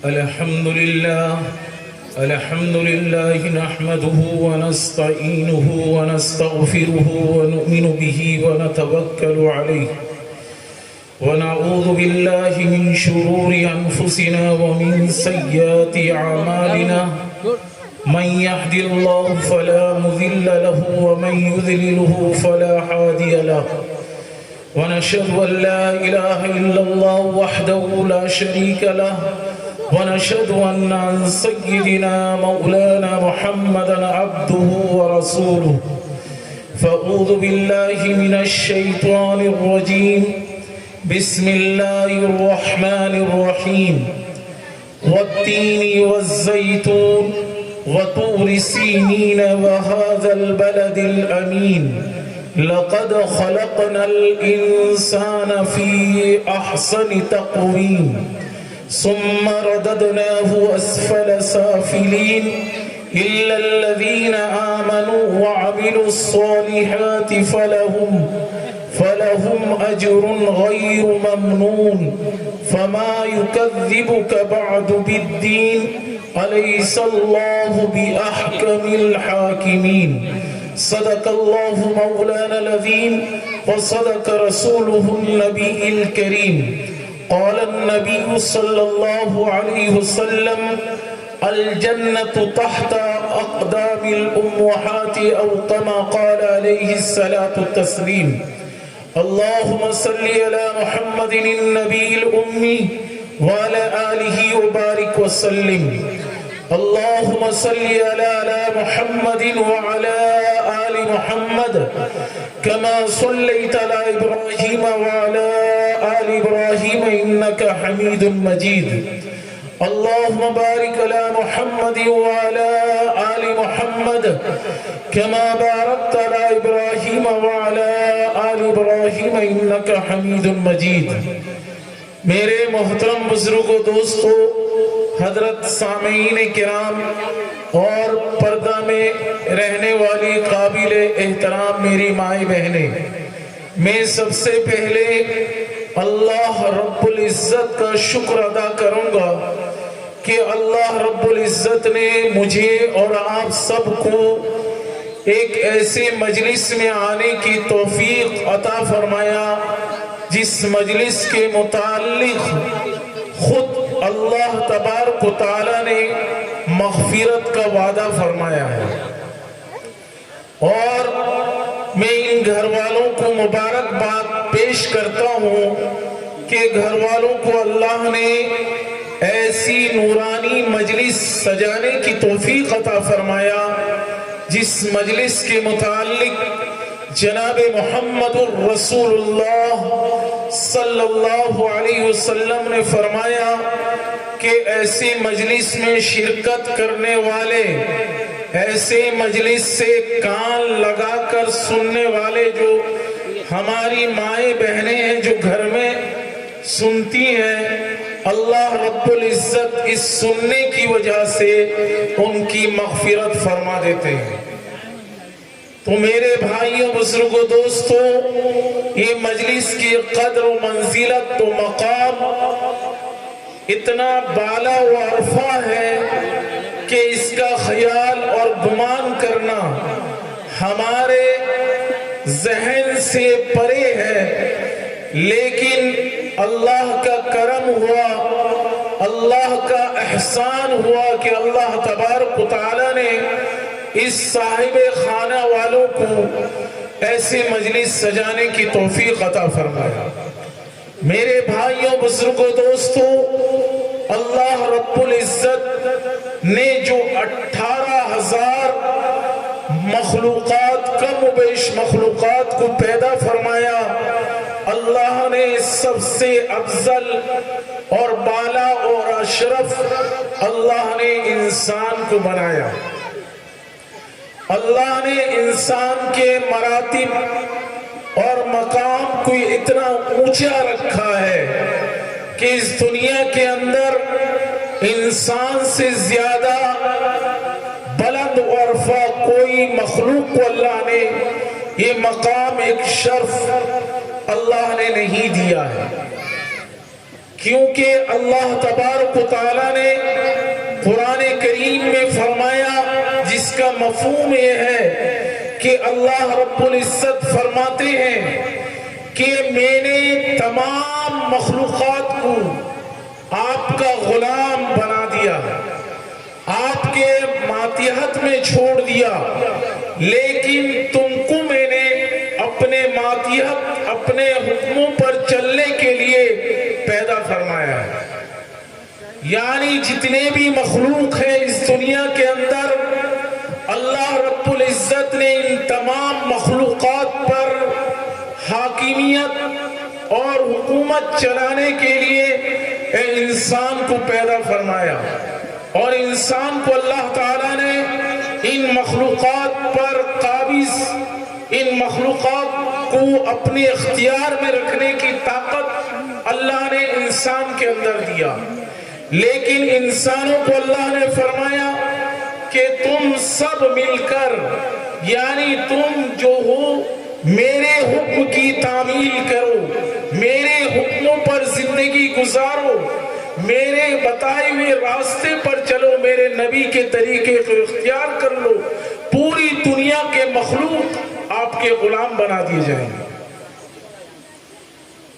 الحمد لله نحمده ونستعينه ونستغفره ونؤمن به ونتوكل عليه ونعوذ بالله من شرور أنفسنا ومن سيئات أعمالنا من يهد الله فلا مضل له ومن يضلله فلا هادي له ونشهد أن لا إله إلا الله وحده لا شريك له ونشهد أن سيدنا مولانا محمدا عبده ورسوله فأعوذ بالله من الشيطان الرجيم بسم الله الرحمن الرحيم والتين والزيتون وطور سينين وهذا البلد الأمين لقد خلقنا الإنسان في أحسن تقويم ثم رددناه أسفل سافلين إلا الذين آمنوا وعملوا الصالحات فلهم أجر غير ممنون فما يكذبك بعد بالدين أليس الله بأحكم الحاكمين صدق الله مولانا العظيم وصدق رسوله النبي الكريم قال النبي صلى الله عليه وسلم الجنة تحت أقدام الأمهات أو كما قال عليه الصلاة والتسليم اللهم صل على محمد النبي الأمي وعلى آله وبارك وسلم اللهم صل على محمد وعلى آل محمد كما صليت على إبراهيم وعلى آل إبراهيم إنك حميد مجيد اللهم بارك على محمد وعلى آل محمد كما باركت على إبراهيم وعلى آل إبراهيم إنك حميد مجيد میرے محترم بزرگوں دوستو حضرت سامعین کرام اور پردہ میں رہنے والی قابل احترام میری مائیں بہنیں، میں سب سے پہلے اللہ رب العزت کا شکر ادا کروں گا کہ اللہ رب العزت نے مجھے اور آپ سب کو ایک ایسے مجلس میں آنے کی توفیق عطا فرمایا جس مجلس کے متعلق خود اللہ تبارک و تعالی نے مغفرت کا وعدہ فرمایا ہے، اور میں ان گھر والوں کو مبارکباد پیش کرتا ہوں کہ گھر والوں کو اللہ نے ایسی نورانی مجلس سجانے کی توفیق عطا فرمایا جس مجلس کے متعلق جناب محمد الرسول اللہ صلی اللہ علیہ وسلم نے فرمایا کہ ایسی مجلس میں شرکت کرنے والے، ایسے مجلس سے کان لگا کر سننے والے جو ہماری مائیں بہنیں ہیں جو گھر میں سنتی ہیں، اللہ رب العزت اس سننے کی وجہ سے ان کی مغفرت فرما دیتے ہیں۔ تو میرے بھائیوں بزرگوں دوستو، یہ مجلس کی قدر و منزلت و مقام اتنا بالا و عرفہ ہے کہ اس کا خیال اور گمان کرنا ہمارے ذہن سے پرے ہے، لیکن اللہ کا کرم ہوا، اللہ کا احسان ہوا کہ اللہ تبارک و تعالی نے اس صاحب خانہ والوں کو ایسے مجلس سجانے کی توفیق عطا فرمایا۔ میرے بھائیوں بزرگوں دوستو، اللہ رب العزت نے جو 18,000 مخلوقات، کم و بیش مخلوقات کو پیدا فرمایا، اللہ نے سب سے افضل اور بالا اور اشرف اللہ نے انسان کو بنایا۔ اللہ نے انسان کے مراتب اور مقام کو اتنا اونچا رکھا ہے کہ اس دنیا کے اندر انسان سے زیادہ بلند و عرفہ کوئی مخلوق کو اللہ نے یہ مقام، ایک شرف اللہ نے نہیں دیا ہے۔ کیونکہ اللہ تبارک و تعالیٰ نے قرآن کریم میں فرمایا، جس کا مفہوم یہ ہے کہ اللہ رب العزت فرماتے ہیں کہ میں نے تمام مخلوقات کو آپ کا غلام بنا دیا، آپ کے ماتحت میں چھوڑ دیا، لیکن تم کو میں نے اپنے ماتحت، اپنے حکموں پر چلنے کے لیے پیدا فرمایا ہے۔ یعنی جتنے بھی مخلوق ہیں اس دنیا کے اندر، اللہ رب العزت نے ان تمام مخلوقات پر حاکمیت اور حکومت چلانے کے لیے انسان کو پیدا فرمایا، اور انسان کو اللہ تعالیٰ نے ان مخلوقات پر قابض، ان مخلوقات کو اپنے اختیار میں رکھنے کی طاقت اللہ نے انسان کے اندر دیا۔ لیکن انسانوں کو اللہ نے فرمایا کہ تم سب مل کر، یعنی تم جو ہو میرے حکم کی تعمیل کرو، میرے حکموں پر زندگی گزارو، میرے بتائے ہوئے راستے پر چلو، میرے نبی کے طریقے کو اختیار کر لو، پوری دنیا کے مخلوق آپ کے غلام بنا دیے جائیں گے۔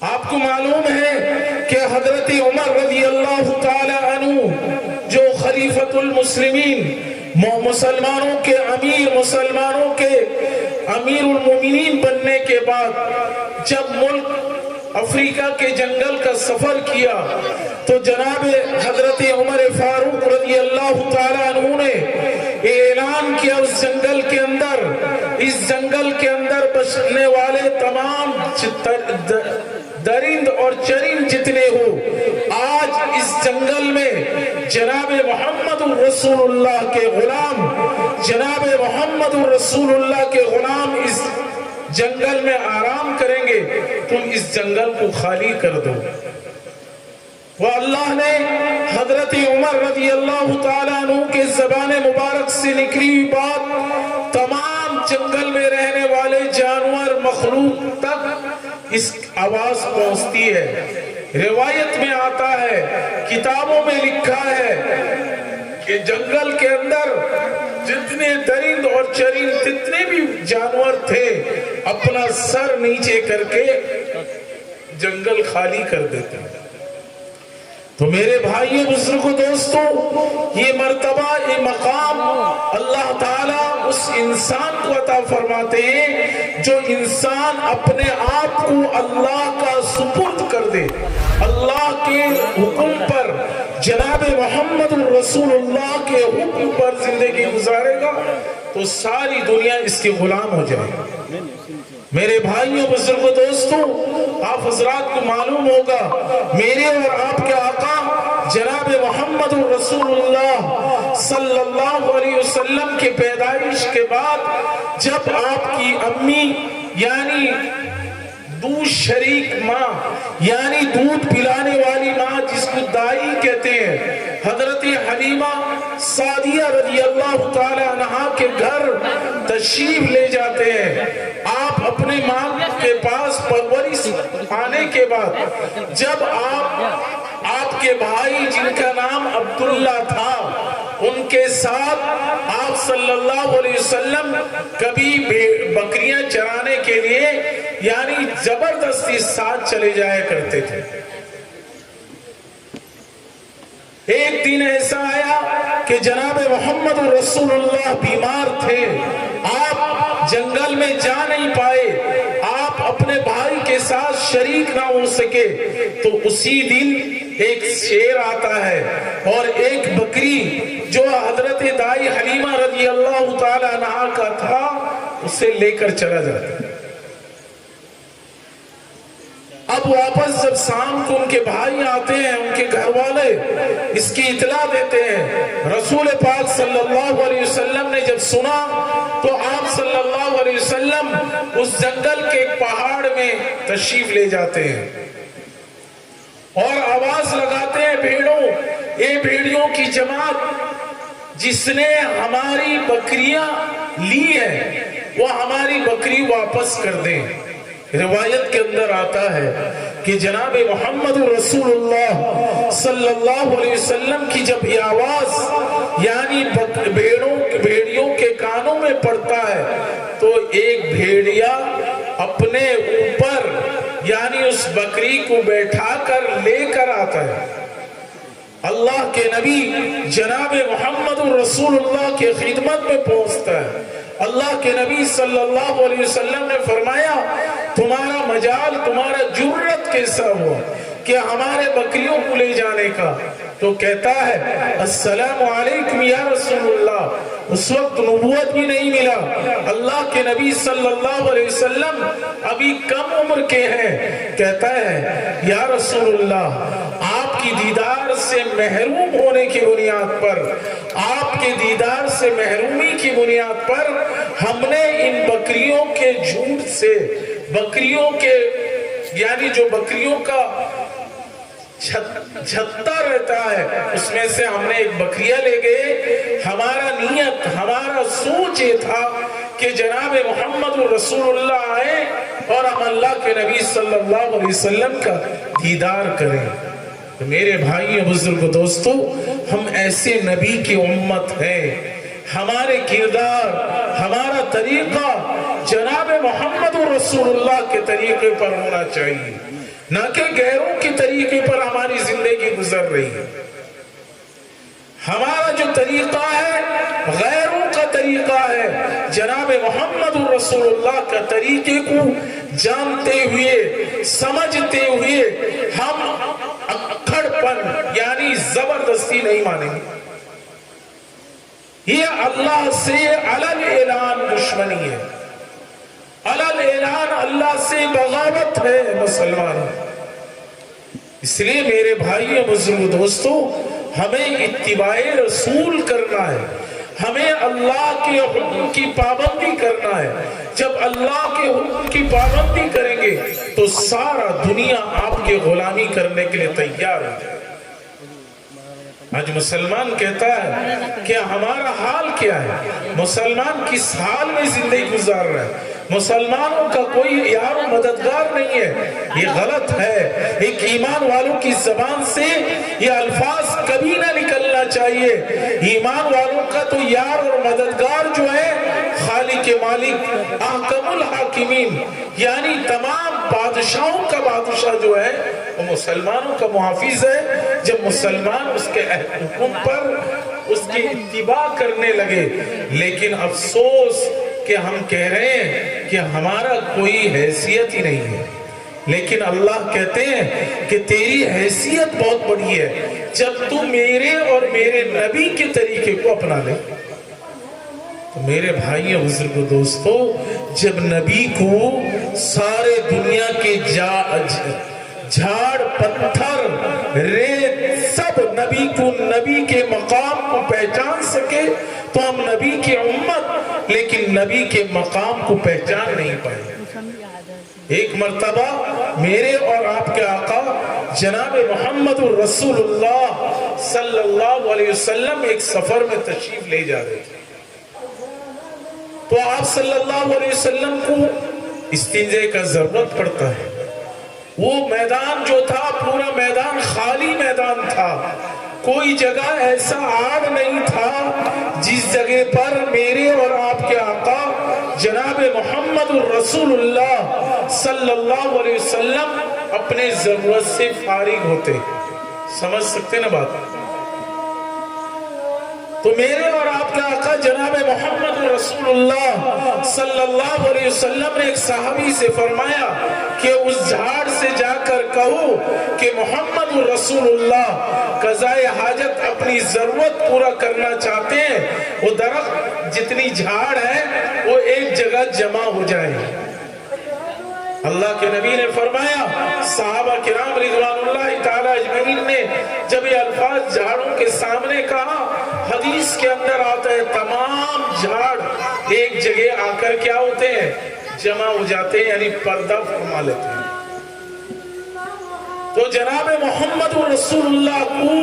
آپ کو معلوم ہے کہ حضرت عمر رضی اللہ تعالی عنہ جو خلیفۃ المسلمین، مسلمانوں کے امیر، مسلمانوں کے امیر المومنین بننے کے بعد جب ملک افریقہ کے جنگل کا سفر کیا تو جناب حضرت عمر فاروق رضی اللہ تعالی عنہ نے اعلان کیا اس جنگل کے اندر بسنے والے تمام درند اور چرند جتنے ہو، آج اس جنگل میں جناب محمد الرسول اللہ کے غلام، جناب محمد الرسول اللہ کے غلام اس جنگل میں آرام کریں گے، تم اس جنگل کو خالی کر دو۔ وہ اللہ نے حضرت عمر رضی اللہ تعالیٰ عنہ کے زبان مبارک سے نکلی ہوئی بات تمام جنگل میں رہنے والے جانور، مخلوق تک اس آواز پہنچتی ہے۔ روایت میں آتا ہے، کتابوں میں لکھا ہے کہ جنگل کے اندر جتنے درند اور چرند، جتنے بھی جانور تھے، اپنا سر نیچے کر کے جنگل خالی کر دیتے ہیں۔ تو میرے بھائیوں، بزرگوں، دوستوں، یہ مرتبہ، یہ مقام اللہ تعالیٰ اس انسان کو عطا فرماتے ہیں جو انسان اپنے آپ کو اللہ کا سپرد کر دے، اللہ کے حکم پر، جناب محمد الرسول اللہ کے حکم پر زندگی گزارے گا تو ساری دنیا اس کے غلام ہو جائے۔ میرے بھائیوں، بزرگوں، دوستوں، آپ حضرات کو معلوم ہوگا میرے اور آپ کے آقا جناب محمد الرسول اللہ صلی اللہ علیہ وسلم کے پیدائش کے بعد جب آپ کی امی یعنی دودھ شریک ماں، یعنی دودھ پلانے والی ماں جس کو دائی کہتے ہیں، حضرت حلیمہ سعدیہ رضی اللہ تعالی عنہا کے گھر تشریف لے جاتے ہیں۔ آپ اپنے ماں کے پاس پرورش پانے کے بعد جب آپ کے بھائی جن کا نام عبداللہ تھا، ان کے ساتھ آپ صلی اللہ علیہ وسلم کبھی بکریاں چرانے کے لیے یعنی زبردستی ساتھ چلے جایا کرتے تھے۔ ایک دن ایسا آیا کہ جناب محمد رسول اللہ بیمار تھے، آپ جنگل میں جا نہیں پائے، آپ اپنے بھائی کے ساتھ شریک نہ ہو سکے، تو اسی دن ایک شیر آتا ہے اور ایک بکری جو حضرت دائی حلیمہ رضی اللہ تعالی عنہا کا تھا اسے لے کر چلا جاتا ہے۔ اب واپس جب شام کو ان کے بھائی آتے ہیں، ان کے گھر والے اس کی اطلاع دیتے ہیں، رسول پاک صلی اللہ علیہ وسلم نے جب سنا تو آپ صلی اللہ علیہ وسلم اس جنگل کے ایک پہاڑ میں تشریف لے جاتے ہیں اور آواز لگاتے ہیں، بھیڑوں، اے بھیڑیوں کی جماعت، جس نے ہماری بکریاں لی ہیں وہ ہماری بکری واپس کر دیں۔ روایت کے اندر آتا ہے کہ جناب محمد رسول اللہ صلی اللہ علیہ وسلم کی جب یہ آواز یعنی بھیڑیوں کے کانوں میں پڑتا ہے تو ایک بھیڑیا اپنے اوپر یعنی اس بکری کو بیٹھا کر لے کر آتا ہے. اللہ کے نبی جناب محمد رسول اللہ کے خدمت میں پہنچتا ہے. اللہ کے نبی صلی اللہ علیہ وسلم نے فرمایا تمہارا مجال تمہارا جرت کیسا ہوا کہ ہمارے بکریوں کو لے جانے کا؟ تو کہتا ہے السلام علیکم یا رسول اللہ. اس وقت نبوت بھی نہیں ملا. اللہ کے نبی صلی اللہ علیہ وسلم ابھی کم عمر کے ہیں. کہتا ہے یا رسول اللہ آپ کی دیدار سے محروم ہونے کی بنیاد پر آپ کے دیدار سے محرومی کی بنیاد پر ہم نے ان بکریوں کے جھوٹ سے بکریوں کے یعنی جو بکریوں کا جھتا رہتا ہے اس میں سے ہم نے ایک بکریہ لے گئے. ہمارا نیت ہمارا سوچ یہ تھا کہ جناب محمد رسول اللہ آئے اور ہم اللہ کے نبی صلی اللہ علیہ وسلم کا دیدار کریں. تو میرے بھائی بزرگ دوستو ہم ایسے نبی کی امت ہیں. ہمارے کردار ہمارا طریقہ جناب محمد رسول اللہ کے طریقے پر ہونا چاہیے نہ کہ غیروں کے طریقے پر ہماری زندگی گزر رہی ہے. ہمارا جو طریقہ ہے غیروں کا طریقہ ہے. جناب محمد رسول اللہ کا طریقے کو جانتے ہوئے سمجھتے ہوئے ہم اکھڑ پن یعنی زبردستی نہیں مانیں گے. یہ اللہ سے علل اعلان دشمنی ہے. علل اعلان اللہ سے بغاوت ہے مسلمانوں. اس لیے میرے بھائی بزرگ دوستو ہمیں اتباع رسول کرنا ہے. ہمیں اللہ کے حکم کی پابندی کرنا ہے. جب اللہ کے حکم کی پابندی کریں گے تو سارا دنیا آپ کے غلامی کرنے کے لیے تیار ہے. آج مسلمان کہتا ہے کہ ہمارا حال کیا ہے؟ مسلمان کس حال میں زندگی گزار رہا ہے؟ مسلمانوں کا کوئی یار و مددگار نہیں ہے. یہ غلط ہے. ایک ایمان والوں کی زبان سے یہ الفاظ کبھی نہ نکلنا چاہیے. ایمان والوں کا تو یار اور مددگار جو ہے خالق مالک احکم الحاکمین یعنی تمام بادشاہوں کا بادشاہ جو ہے وہ مسلمانوں کا محافظ ہے. جب مسلمان اس کے حکم پر اس کی اتباع کرنے لگے. لیکن افسوس کہ ہم کہہ رہے ہیں کہ ہمارا کوئی حیثیت ہی نہیں ہے. لیکن اللہ کہتے ہیں کہ تیری حیثیت بہت بڑی ہے جب تو میرے اور میرے نبی کے طریقے کو اپنا لے. تو میرے بھائی بزرگ دوستو جب نبی کو سارے دنیا کے جھاڑ پتھر ریت سب نبی کو نبی کے مقام کو پہچان سکے تو ہم نبی کی امت لیکن نبی کے مقام کو پہچان نہیں پائے. ایک مرتبہ میرے اور آپ کے آقا جناب محمد رسول اللہ صلی اللہ علیہ وسلم ایک سفر میں تشریف لے جا رہے تھے. تو آپ صلی اللہ علیہ وسلم کو استنجے کا ضرورت پڑتا ہے. وہ میدان جو تھا پورا میدان خالی میدان تھا. کوئی جگہ ایسا آڑ نہیں تھا جس جگہ پر میرے اور آپ کے آقا جناب محمد رسول اللہ صلی اللہ علیہ وسلم اپنے ضرورت سے فارغ ہوتے. سمجھ سکتے نا بات؟ تو میرے اور آپ کے آقا جناب محمد رسول اللہ صلی اللہ علیہ وسلم نے ایک صحابی سے فرمایا کہ اس جھاڑ سے جا کر کہو کہ محمد رسول اللہ قضائے حاجت اپنی ضرورت پورا کرنا چاہتے ہیں. وہ درخت جتنی جھاڑ ہے وہ ایک جگہ جمع ہو جائے. اللہ کے نبی نے فرمایا. صحابہ کرام رضوان اللہ تعالی اجمعین نے جب یہ الفاظ جھاڑوں کے سامنے کہا حدیث کے اندر آتا ہے تمام جھاڑ ایک جگہ آ کر کیا ہوتے ہیں جمع ہو جاتے ہیں یعنی پردہ فرما لیتے ہیں. تو جناب محمد رسول اللہ کو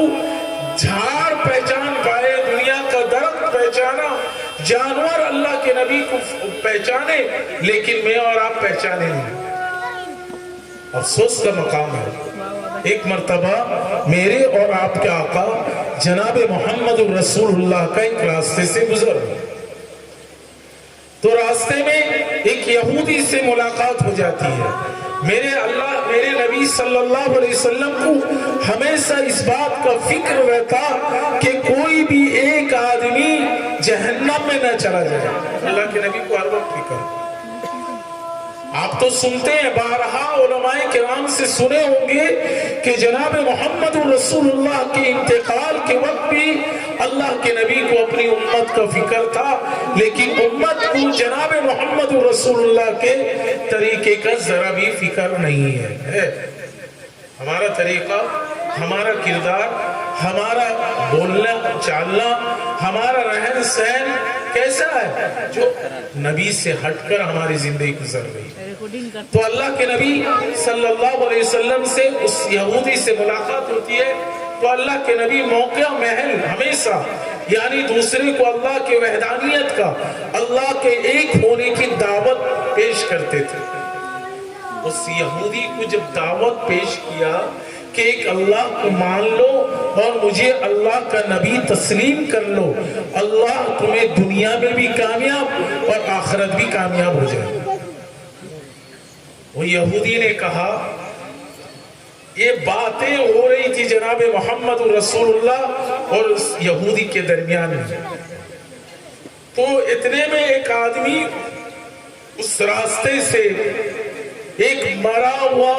جھاڑ پہچان پائے, دنیا کا درخت پہچانا, جانور اللہ کے نبی کو پہچانے, لیکن میں اور آپ پہچانے نہیں. افسوس کا مقام ہے۔ ایک مرتبہ میرے اور آپ کے آقا جناب محمد رسول اللہ کا ایک راستے سے گزر ہوا، تو راستے میں ایک یہودی سے ملاقات ہو جاتی ہے۔ میرے نبی صلی اللہ علیہ وسلم کو ہمیشہ اس بات کا فکر رہتا کہ کوئی بھی ایک آدمی جہنم میں نہ چلا جائے۔ اللہ کے نبی کو ہر وقت فکر۔ آپ تو سنتے ہیں، بارہا علماء کرام سے سنے ہوں گے کہ جناب محمد رسول اللہ کے انتقال کے وقت بھی اللہ کے نبی کو اپنی امت کا فکر تھا، لیکن امت کو جناب محمد رسول اللہ کے طریقے کا ذرا بھی فکر نہیں ہے۔ ہمارا طریقہ، ہمارا کردار، ہمارا بولنا چالنا، ہمارا رہن سہن کیسا ہے جو نبی سے ہٹ کر ہماری زندگی گزر رہی ہے۔ تو اللہ کے نبی صلی اللہ علیہ وسلم سے اس یہودی سے ملاقات ہوتی ہے، تو اللہ کے نبی موقع محل ہمیشہ یعنی دوسرے کو اللہ کے وحدانیت کا، اللہ کے ایک ہونے کی دعوت پیش کرتے تھے۔ اس یہودی کو جب دعوت پیش کیا کہ ایک اللہ کو مان لو اور مجھے اللہ کا نبی تسلیم کر لو، اللہ تمہیں دنیا میں بھی کامیاب اور آخرت بھی کامیاب ہو جائے۔ وہ یہودی نے کہا، یہ باتیں ہو رہی تھی جناب محمد رسول اللہ اور اس یہودی کے درمیان میں، تو اتنے میں ایک آدمی اس راستے سے ایک مرا ہوا،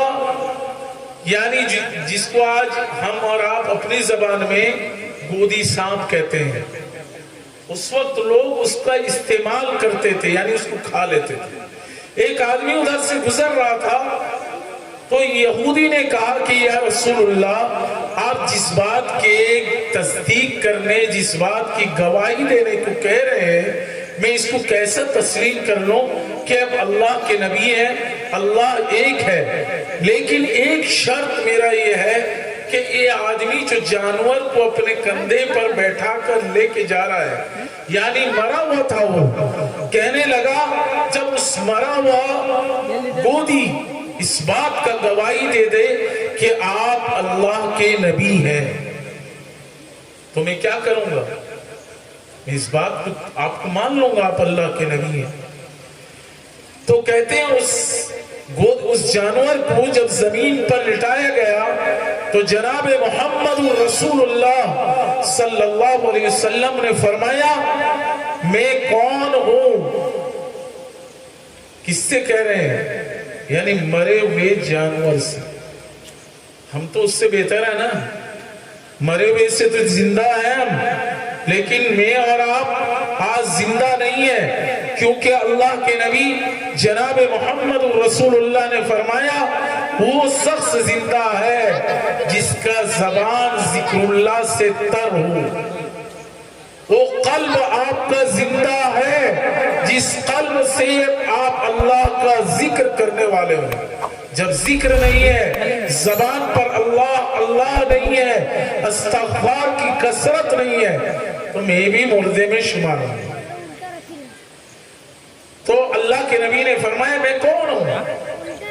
یعنی جس کو آج ہم اور آپ اپنی زبان میں گودی سانپ کہتے ہیں، اس وقت لوگ اس کا استعمال کرتے تھے، یعنی اس کو کھا لیتے تھے۔ ایک آدمی ادھر سے گزر رہا تھا، تو یہودی نے کہا کہ یا رسول اللہ، آپ جس بات کے تصدیق کرنے، جس بات کی گواہی دینے کو کہہ رہے ہیں، میں اس کو کیسا تسلیم کر لوں کہ اب اللہ کے نبی ہیں، اللہ ایک ہے، لیکن ایک شرط میرا یہ ہے کہ یہ آدمی جو جانور کو اپنے کندھے پر بیٹھا کر لے کے جا رہا ہے، یعنی مرا ہوا تھا، وہ کہنے لگا جب اس مرا ہوا گودی اس بات کا گواہی دے دے کہ آپ اللہ کے نبی ہیں، تو میں کیا کروں گا؟ میں اس بات کو آپ کو مان لوں گا، آپ اللہ کے نبی ہیں۔ تو کہتے ہیں اس جانور کو جب زمین پر لٹایا گیا تو جناب محمد رسول اللہ صلی اللہ علیہ وسلم نے فرمایا، میں کون ہوں؟ کس سے کہہ رہے ہیں؟ یعنی مرے ہوئے جانور سے۔ ہم تو اس سے بہتر ہے نا، مرے ہوئے سے تو زندہ ہیں ہم، لیکن میں اور آپ آج زندہ نہیں ہے، کیونکہ اللہ کے نبی جناب محمد رسول اللہ نے فرمایا وہ شخص زندہ ہے جس کا زبان ذکر اللہ سے تر ہو، وہ قلب آپ کا زندہ ہے جس قلب سے آپ اللہ کا ذکر کرنے والے ہوں۔ جب ذکر نہیں ہے، زبان پر اللہ اللہ نہیں ہے، استغفار کی کثرت نہیں ہے، تو میں بھی مردے میں شمار ہوں۔ تو اللہ کے نبی نے فرمایا میں کون ہوں؟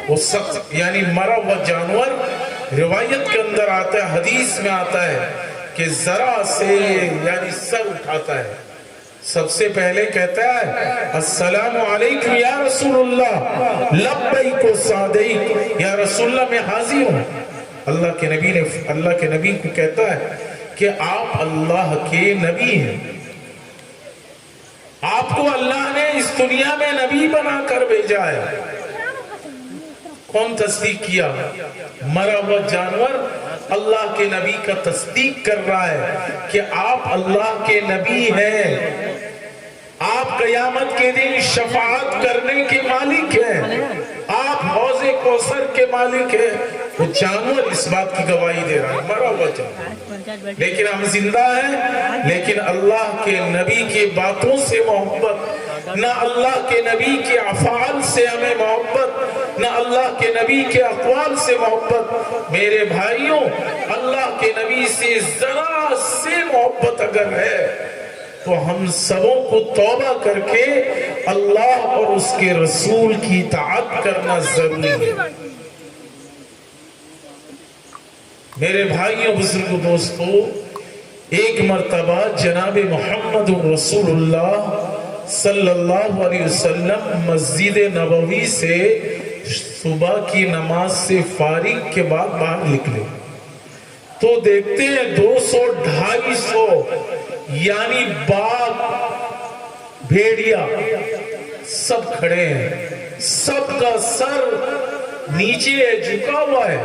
وہ شخص یعنی مرا ہوا جانور، روایت کے اندر آتا ہے، حدیث میں آتا ہے کہ ذرا سے یعنی سر اٹھاتا ہے، سب سے پہلے کہتا ہے السلام علیکم یا رسول اللہ، لبیک و سعدیک، یا رسول اللہ میں حاضر ہوں۔ اللہ کے نبی کو کہتا ہے کہ آپ اللہ کے نبی ہیں، آپ کو اللہ نے اس دنیا میں نبی بنا کر بھیجا ہے۔ کون تصدیق کیا؟ مرا ہوا جانور اللہ کے نبی کا تصدیق کر رہا ہے کہ آپ اللہ کے نبی ہیں، آپ قیامت کے دن شفاعت کرنے کے مالک ہیں، آپ حوض کوثر کے مالک ہیں۔ وہ جانور اس بات کی گواہی دے رہا ہے، مرا ہوا جانور، لیکن ہم زندہ ہیں، لیکن اللہ کے نبی کی باتوں سے محبت، نہ اللہ کے نبی کے افعال سے ہمیں محبت، نہ اللہ کے نبی کے اقوال سے محبت۔ میرے بھائیوں، اللہ کے نبی سے ذرا سے محبت اگر ہے تو ہم سبوں کو توبہ کر کے اللہ اور اس کے رسول کی اطاعت کرنا ضروری ہے۔ میرے بھائیوں بزرگ دوستو، ایک مرتبہ جناب محمد رسول اللہ صلی اللہ علیہ وسلم مسجد نبوی سے صبح کی نماز سے فارغ کے بعد باہر نکلے تو دیکھتے ہیں 200-250 یعنی باغ بھیڑیا سب کھڑے ہیں، سب کا سر نیچے جھکا ہوا ہے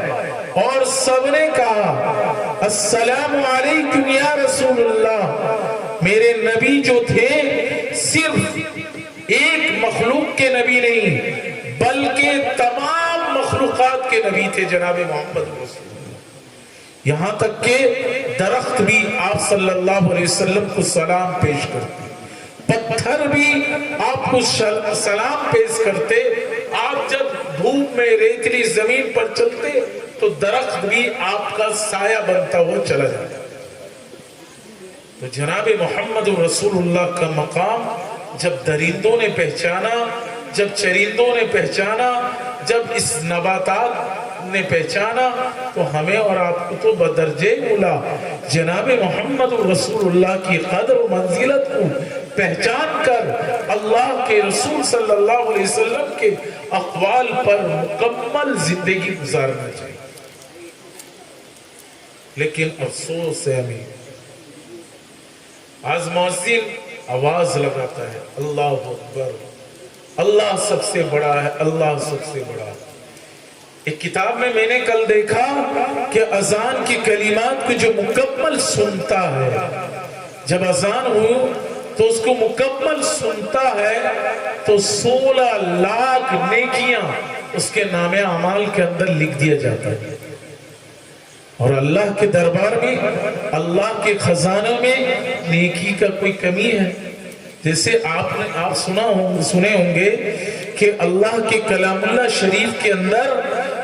اور سب نے کہا السلام علیکم یا رسول اللہ۔ میرے نبی جو تھے صرف ایک مخلوق کے نبی نہیں بلکہ تمام مخلوقات کے نبی تھے جناب محمد رسول اللہ۔ یہاں تک کہ درخت بھی آپ صلی اللہ علیہ وسلم کو سلام پیش کرتے، پتھر بھی آپ کو سلام پیش کرتے، آپ جب دھوپ میں ریتلی زمین پر چلتے تو درخت بھی آپ کا سایہ بنتا ہوا چلا جاتا۔ تو جناب محمد رسول اللہ کا مقام جب درندوں نے پہچانا، جب چرندوں نے پہچانا، جب اس نباتات نے پہچانا تو ہمیں اور آپ کو تو بدرجہ اولا جناب محمد رسول اللہ کی قدر و منزلت کو پہچان کر اللہ کے رسول صلی اللہ علیہ وسلم کے اقوال پر مکمل زندگی گزارنا چاہیے۔ لیکن افسوس ہے ہمیں، آج مؤذن آواز لگاتا ہے اللہ اکبر، اللہ سب سے بڑا ہے، اللہ سب سے بڑا ہے۔ ایک کتاب میں نے کل دیکھا کہ اذان کی کلمات کو جو مکمل سنتا ہے، جب اذان ہو تو اس کو مکمل سنتا ہے تو 16 لاکھ نیکیاں اس کے نام اعمال کے اندر لکھ دیا جاتا ہے۔ اور اللہ کے دربار میں، اللہ کے خزانوں میں نیکی کا کوئی کمی ہے؟ جیسے آپ سنے ہوں گے کہ اللہ کے کلام اللہ شریف کے اندر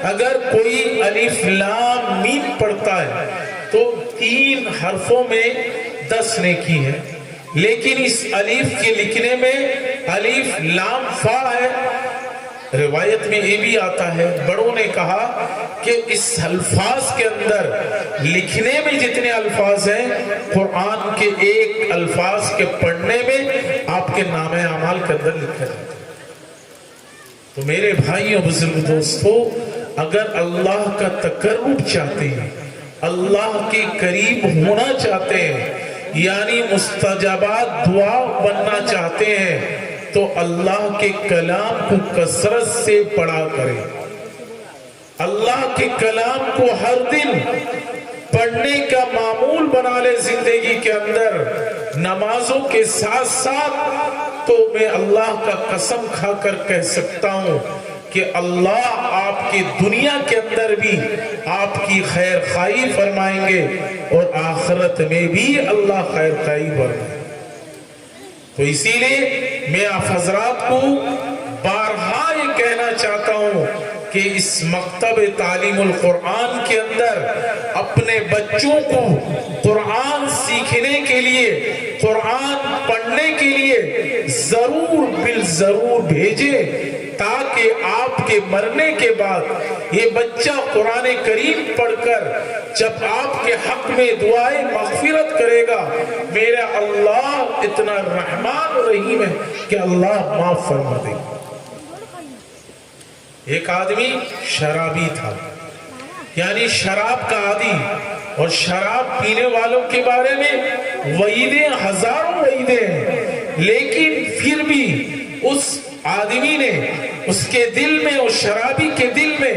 اگر کوئی الف لام میم پڑھتا ہے تو 3 حرفوں میں 10 نیکی ہے، لیکن اس الف کے لکھنے میں الف لام فا ہے۔ روایت میں یہ بھی آتا ہے، بڑوں نے کہا کہ اس الفاظ کے اندر لکھنے میں جتنے الفاظ ہیں قرآن کے ایک الفاظ کے پڑھنے میں آپ کے نام اعمال کے اندر لکھا جاتا ہے۔ تو میرے بھائیوں بزرگ دوستو، اگر اللہ کا تقرب چاہتے ہیں، اللہ کے قریب ہونا چاہتے ہیں، یعنی مستجابات دعا بننا چاہتے ہیں تو اللہ کے کلام کو کثرت سے پڑھا کریں۔ اللہ کے کلام کو ہر دن پڑھنے کا معمول بنا لے زندگی کے اندر، نمازوں کے ساتھ ساتھ۔ تو میں اللہ کا قسم کھا کر کہہ سکتا ہوں کہ اللہ آپ کی دنیا کے اندر بھی آپ کی خیر خواہی فرمائیں گے اور آخرت میں بھی اللہ خیر خواہی فرمائیں گے۔ تو اسی لیے میں آپ حضرات کو بارہا یہ کہنا چاہتا ہوں کہ اس مکتب تعلیم القرآن کے اندر اپنے بچوں کو قرآن سیکھنے کے لیے، قرآن پڑھنے کے لیے ضرور بالضرور بھیجیں، تاکہ آپ کے مرنے کے بعد یہ بچہ قرآن کریم پڑھ کر جب آپ کے حق میں دعائیں مغفرت کرے گا، میرا اللہ اتنا رحمان و رحیم ہے کہ اللہ معاف فرما دے گا۔ ایک آدمی شرابی تھا، یعنی شراب کا عادی، اور شراب پینے والوں کے بارے میں وعیدیں ہزاروں وعیدیں ہیں، لیکن پھر بھی اس آدمی نے، اس کے دل میں، اس شرابی کے دل میں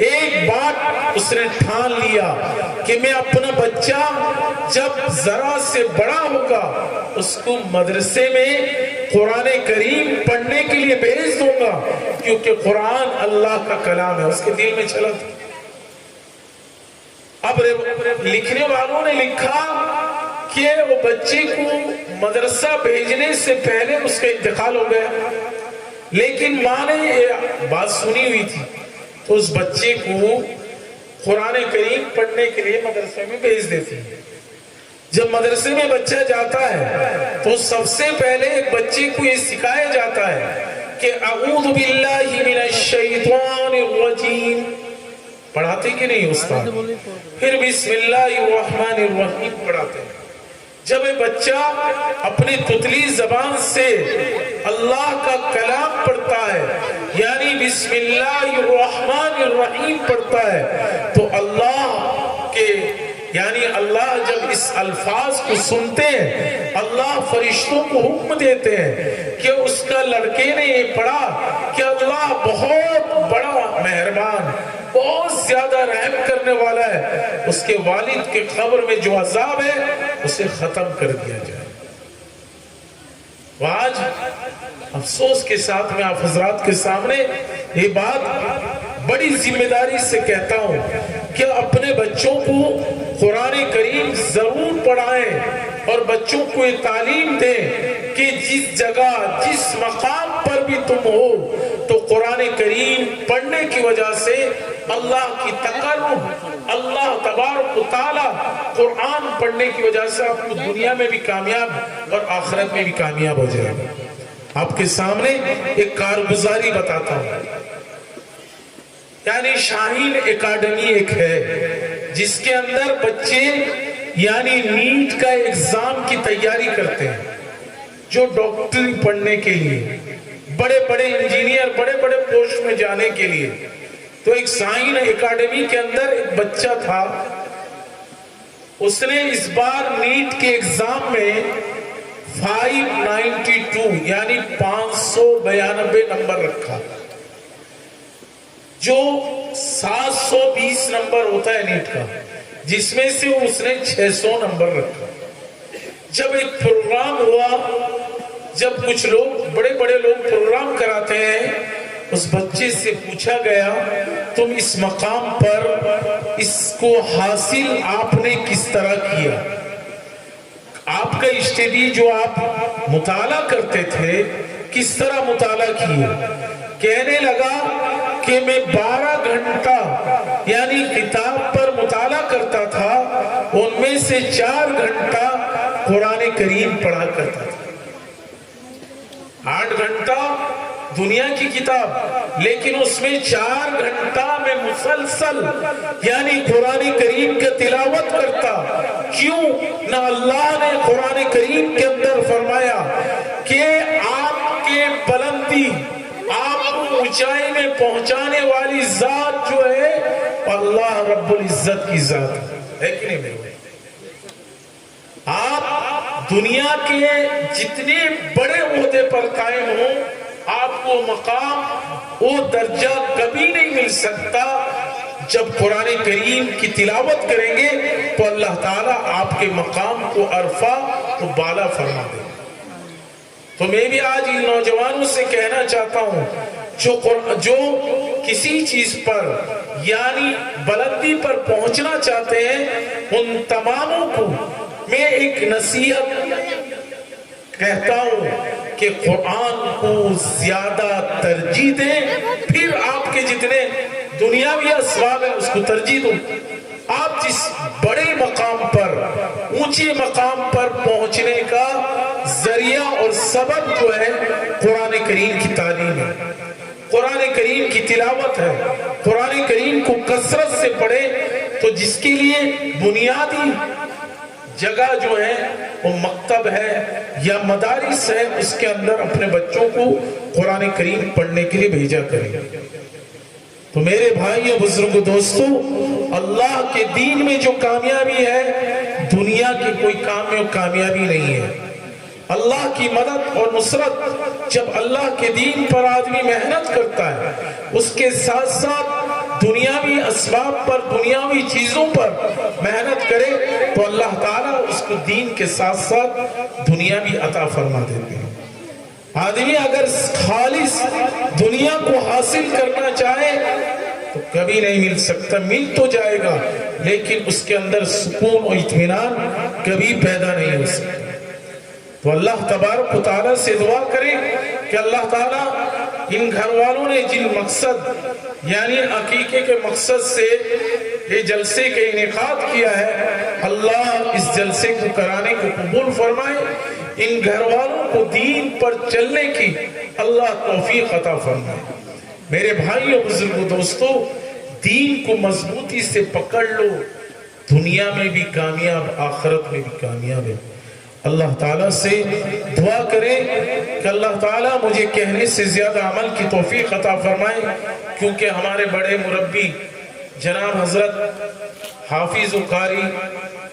ایک بات اس نے ٹھان لیا کہ میں اپنا بچہ جب ذرا سے بڑا ہوگا اس کو مدرسے میں قرآن کریم پڑھنے کے لیے بھیج دوں گا، کیونکہ قرآن اللہ کا کلام ہے۔ اس کے دل میں چلا تھا۔ اب لکھنے والوں نے لکھا کہ وہ بچے کو مدرسہ بھیجنے سے پہلے اس کا انتقال ہو گیا، لیکن ماں نے یہ بات سنی ہوئی تھی تو اس بچے کو قرآن کریم پڑھنے کے لیے مدرسے میں بھیج دیتی ہے۔ جب مدرسے میں بچہ جاتا ہے تو سب سے پہلے ایک بچے کو یہ سکھایا جاتا ہے کہ اعوذ باللہ من الشیطان الرجیم، پڑھاتے کہ نہیں استاد؟ پھر بسم اللہ الرحمن الرحیم پڑھاتے ہیں. جب ایک بچہ اپنی تتلی زبان سے اللہ کا کلام پڑھتا ہے یعنی بسم اللہ الرحمن الرحیم پڑھتا ہے تو اللہ کے یعنی اللہ جب اس الفاظ کو سنتے ہیں اللہ فرشتوں کو حکم دیتے ہیں کہ اس کا لڑکے نے یہ پڑھا کہ اللہ بہت بڑا مہربان بہت زیادہ رحم کرنے والا ہے، اس کے والد کے قبر میں جو عذاب ہے اسے ختم کر دیا جائے. آج افسوس کے ساتھ میں آپ حضرات کے سامنے یہ بات بڑی ذمہ داری سے کہتا ہوں کہ اپنے بچوں کو قرآن کریم ضرور پڑھائیں اور بچوں کو یہ تعلیم دیں کہ جس جگہ جس مقام پر بھی تم ہو تو قرآن کریم پڑھنے کی وجہ سے اللہ کی تقرب اللہ تبارک و تعالی قرآن پڑھنے کی وجہ سے آپ کو دنیا میں بھی کامیاب اور آخرت میں بھی کامیاب ہو جائے گا. آپ کے سامنے ایک کارگزاری بتاتا ہوں. یعنی شاہین اکیڈمی ایک ہے جس کے اندر بچے یعنی نیٹ کا ایگزام کی تیاری کرتے ہیں جو ڈاکٹری پڑھنے کے لیے بڑے بڑے انجینئر بڑے بڑے پوسٹ میں جانے کے لیے. تو ایک شاہین اکیڈمی کے اندر ایک بچہ تھا، اس نے اس بار نیٹ کے ایگزام میں 592 یعنی 592 نمبر رکھا جو 720 نمبر ہوتا ہے نیٹ کا، جس میں سے اس نے 600 نمبر رکھا. جب ایک پروگرام ہوا، جب کچھ لوگ بڑے بڑے لوگ پروگرام کراتے ہیں، اس بچے سے پوچھا گیا تم اس مقام پر اس کو حاصل آپ نے کس طرح کیا، آپ کا اسٹڈی جو آپ مطالعہ کرتے تھے کس طرح مطالعہ کیا. کہنے لگا کہ میں 12 گھنٹہ یعنی کتاب پر مطالعہ کرتا تھا، ان میں سے 4 گھنٹہ قرآن کریم پڑھا کرتا تھا. 8 گھنٹہ دنیا کی کتاب، لیکن اس میں 4 گھنٹہ میں مسلسل یعنی قرآن کریم کا تلاوت کرتا. کیوں نہ اللہ نے قرآن کریم کے اندر فرمایا کہ آپ کے بلندی آپ کو اونچائی میں پہنچانے والی ذات جو ہے اللہ رب العزت کی ذات ہے کہ نہیں میرے؟ آپ دنیا کے جتنے بڑے عہدے پر قائم ہوں آپ کو مقام وہ درجہ کبھی نہیں مل سکتا. جب قرآن کریم کی تلاوت کریں گے تو اللہ تعالیٰ آپ کے مقام کو عرفہ و بالا فرما دے. تو میں بھی آج ان نوجوانوں سے کہنا چاہتا ہوں جو کسی چیز پر یعنی بلندی پر پہنچنا چاہتے ہیں ان تماموں کو میں ایک نصیحت کہتا ہوں کہ قرآن کو زیادہ ترجیح دیں، پھر آپ کے جتنے دنیاوی اسباب ہیں اس کو ترجیح دو. آپ جس بڑے مقام پر اونچے مقام پر پہنچنے کا ذریعہ اور سبب جو ہے قرآن کریم کی تعلیم ہے، قرآن کریم کی تلاوت ہے. قرآن کریم کو کثرت سے پڑھے تو جس کے لیے بنیادی جگہ جو ہے وہ مکتب ہے یا مدارس ہے، اس کے اندر اپنے بچوں کو قرآن کریم پڑھنے کے لیے بھیجا کریں. تو میرے بھائیوں بزرگوں دوستوں، اللہ کے دین میں جو کامیابی ہے دنیا کی کوئی کام میں کامیابی نہیں ہے. اللہ کی مدد اور نصرت جب اللہ کے دین پر آدمی محنت کرتا ہے، اس کے ساتھ ساتھ دنیاوی اسباب پر دنیاوی چیزوں پر محنت کرے تو اللہ تعالیٰ اس کو دین کے ساتھ ساتھ دنیا بھی عطا فرما دیتے ہیں. آدمی اگر خالص دنیا کو حاصل کرنا چاہے تو کبھی نہیں مل سکتا، مل تو جائے گا لیکن اس کے اندر سکون و اطمینان کبھی پیدا نہیں ہو سکتا. تو اللہ تبارک و تعالیٰ سے دعا کریں کہ اللہ تعالیٰ ان گھر والوں نے جن مقصد یعنی عقیقے کے مقصد سے یہ جلسے کے انعقاد کیا ہے، اللہ اس جلسے کو کرانے کو قبول فرمائے. ان گھر والوں کو دین پر چلنے کی اللہ توفیق عطا فرمائے. میرے بھائیوں بزرگوں دوستوں، دین کو مضبوطی سے پکڑ لو، دنیا میں بھی کامیاب، آخرت میں بھی کامیاب ہے۔ اللہ تعالیٰ سے دعا کریں کہ اللہ تعالیٰ مجھے کہنے سے زیادہ عمل کی توفیق عطا فرمائے، کیونکہ ہمارے بڑے مربی جناب حضرت حافظ و قاری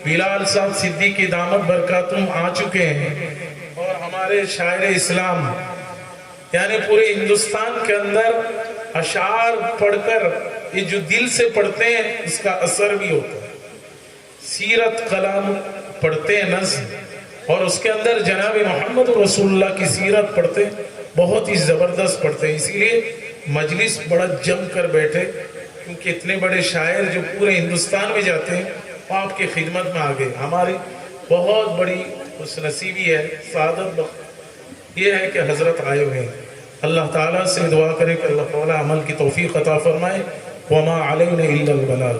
بلال صاحب صدیقی دامت برکاتہم آ چکے ہیں، اور ہمارے شاعر اسلام یعنی پورے ہندوستان کے اندر اشعار پڑھ کر یہ جو دل سے پڑھتے ہیں اس کا اثر بھی ہوتا ہے۔ سیرت کلام پڑھتے ہیں، نظم، اور اس کے اندر جناب محمد رسول اللہ کی سیرت پڑھتے ہیں، بہت ہی زبردست پڑھتے ہیں۔ اسی لیے مجلس بڑا جم کر بیٹھے، کیونکہ اتنے بڑے شاعر جو پورے ہندوستان میں جاتے ہیں وہ آپ کی خدمت میں آگئے۔ ہماری بہت بڑی خوش نصیبی ہے، سعادت یہ ہے کہ حضرت آئے ہوئے ہیں۔ اللہ تعالیٰ سے دعا کرے کہ اللہ تعالیٰ عمل کی توفیق عطا فرمائے۔ وما علینا الا البلاغ۔